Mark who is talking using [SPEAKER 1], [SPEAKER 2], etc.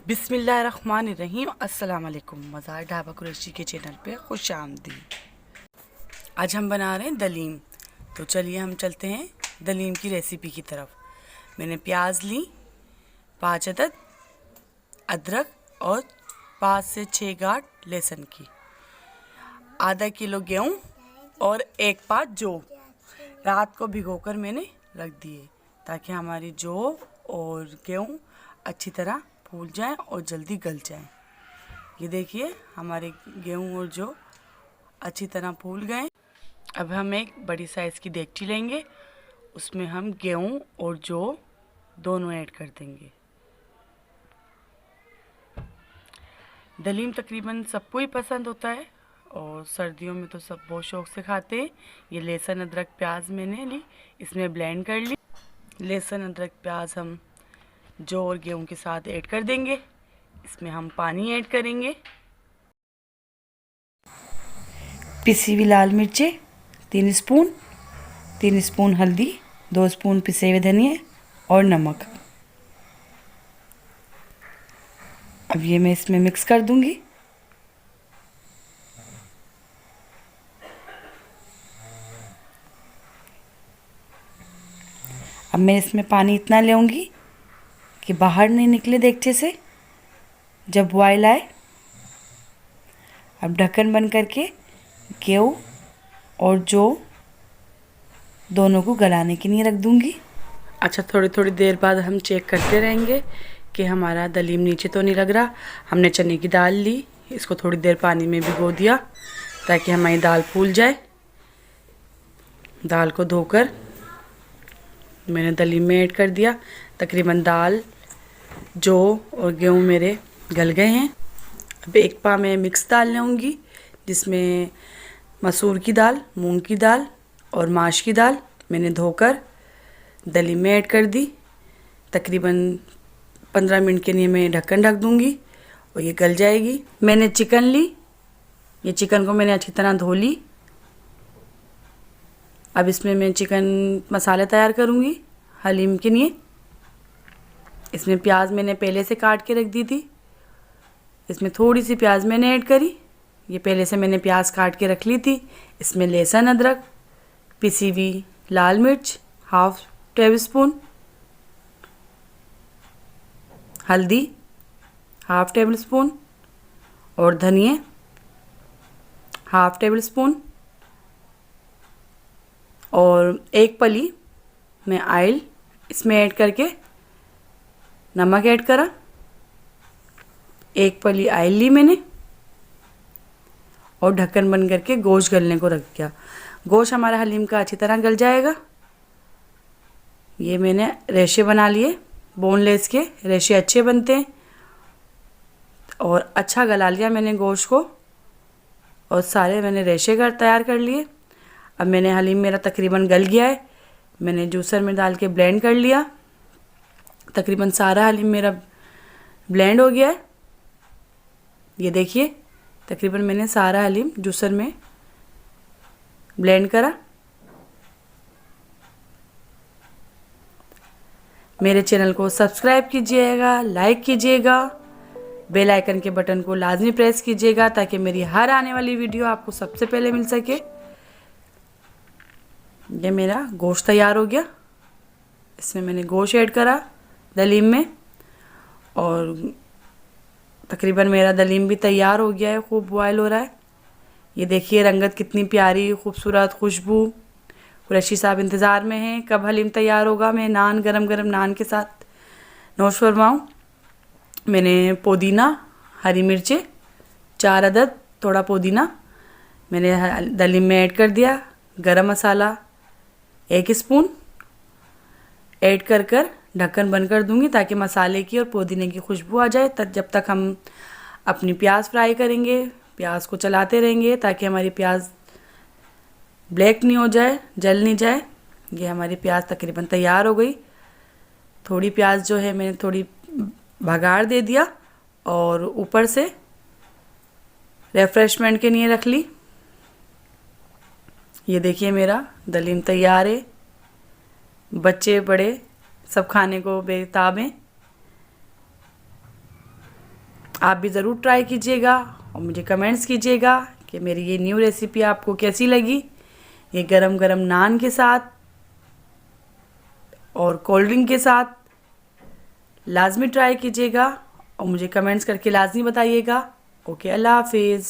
[SPEAKER 1] बिस्मिल्लाहिर्रहमानिर्रहीम। अस्सलाम वालेकुम। मज़ार ढाबा कुरैशी के चैनल पे खुश आमदीद। आज हम बना रहे हैं दलीम। तो चलिए हम चलते हैं दलीम की रेसिपी की तरफ। मैंने प्याज ली 5 अदद, अदरक और 5 से 6 गांठ लहसुन की, आधा किलो गेहूँ और 1 पाव जौ रात को भिगोकर मैंने रख दिए ताकि हमारी जौ और गेहूँ अच्छी तरह फूल जाए और जल्दी गल जाए। ये देखिए हमारे गेहूँ और जौ अच्छी तरह फूल गए। अब हम एक बड़ी साइज़ की देगची लेंगे, उसमें हम गेहूँ और जौ दोनों ऐड कर देंगे। दलीम तकरीबन सबको ही पसंद होता है और सर्दियों में तो सब बहुत शौक़ से खाते हैं। ये लहसुन अदरक प्याज मैंने ली, इसमें ब्लेंड कर ली। लहसुन अदरक प्याज हम जौ और गेहूं के साथ ऐड कर देंगे। इसमें हम पानी ऐड करेंगे। पिसी हुई लाल मिर्चें 3 स्पून, 3 स्पून हल्दी, 2 स्पून पिसे हुए धनिया और नमक। अब ये मैं इसमें मिक्स कर दूंगी। अब मैं इसमें पानी इतना लेऊंगी कि बाहर नहीं निकले देगचे से जब बॉयल आए। अब ढक्कन बंद करके गेहूं और जौ दोनों को गलाने के लिए रख दूंगी। अच्छा, थोड़ी थोड़ी देर बाद हम चेक करते रहेंगे कि हमारा दलीम नीचे तो नहीं लग रहा। हमने चने की दाल ली, इसको थोड़ी देर पानी में भिगो दिया ताकि हमारी दाल फूल जाए। दाल को धोकर मैंने दलीम में ऐड कर दिया। तकरीबन दाल, जौ और गेहूँ मेरे गल गए हैं। अब 1 पाव मैं मिक्स दाल लूँगी, जिसमें मसूर की दाल, मूंग की दाल और माश की दाल मैंने धोकर दलीम में ऐड कर दी। तकरीबन 15 मिनट के लिए मैं ढक्कन ढक दूँगी और ये गल जाएगी। मैंने चिकन ली, ये चिकन को मैंने अच्छी तरह धो ली। अब इसमें मैं चिकन मसाला तैयार करूँगी हलीम के लिए। इसमें प्याज मैंने पहले से काट के रख दी थी, इसमें थोड़ी सी प्याज मैंने ऐड करी। ये पहले से मैंने प्याज काट के रख ली थी। इसमें लहसुन अदरक, पिसी हुई लाल मिर्च 1/2 टेबल स्पून, हल्दी 1/2 टेबल स्पून और धनिया 1/2 टेबल स्पून और 1 पली मैं ऑयल इसमें ऐड करके नमक ऐड करा। 1 पली ऑयल ली मैंने और ढक्कन बंद करके गोश्त गलने को रख दिया। गोश्त हमारा हलीम का अच्छी तरह गल जाएगा। ये मैंने रेशे बना लिए, बोनलेस के रेशे अच्छे बनते हैं। और अच्छा गला लिया मैंने गोश्त को और सारे मैंने रेशे तैयार कर लिए। अब मैंने हलीम मेरा तकरीबन गल गया है, मैंने जूसर में डाल के ब्लेंड कर लिया। तकरीबन सारा हलीम मेरा ब्लेंड हो गया है। ये देखिए तकरीबन मैंने सारा हलीम जूसर में ब्लेंड करा। मेरे चैनल को सब्सक्राइब कीजिएगा, लाइक कीजिएगा, बेल आइकन के बटन को लाजमी प्रेस कीजिएगा ताकि मेरी हर आने वाली वीडियो आपको सबसे पहले मिल सके। ये मेरा गोश्त तैयार हो गया। इसमें मैंने गोश्त ऐड करा दलीम में और तकरीबन मेरा दलीम भी तैयार हो गया है, खूब बॉयल हो रहा है। ये देखिए रंगत कितनी प्यारी, खूबसूरत खुशबू। कुरैशी साहब इंतज़ार में हैं कब हलीम तैयार होगा, मैं नान गरम गरम नान के साथ नोश फरमाऊँ। मैंने पुदीना, हरी मिर्चें 4 अदद, थोड़ा पुदीना मैंने दलीम में ऐड कर दिया। गरम मसाला 1 स्पून ऐड कर ढक्कन बंद कर दूंगी ताकि मसाले की और पुदीने की खुशबू आ जाए। तब जब तक हम अपनी प्याज फ्राई करेंगे, प्याज को चलाते रहेंगे ताकि हमारी प्याज ब्लैक नहीं हो जाए, जल नहीं जाए। ये हमारी प्याज तकरीबन तैयार हो गई। थोड़ी प्याज जो है मैंने थोड़ी भगाड़ दे दिया और ऊपर से रिफ्रेशमेंट के लिए रख ली। ये देखिए मेरा दलीम तैयार है। बच्चे बड़े सब खाने को बेताब हैं। आप भी ज़रूर ट्राई कीजिएगा और मुझे कमेंट्स कीजिएगा कि मेरी ये न्यू रेसिपी आपको कैसी लगी। ये गरम गरम नान के साथ और कोल्ड ड्रिंक के साथ लाजमी ट्राई कीजिएगा और मुझे कमेंट्स करके लाजमी बताइएगा। ओके, अल्लाह हाफिज़।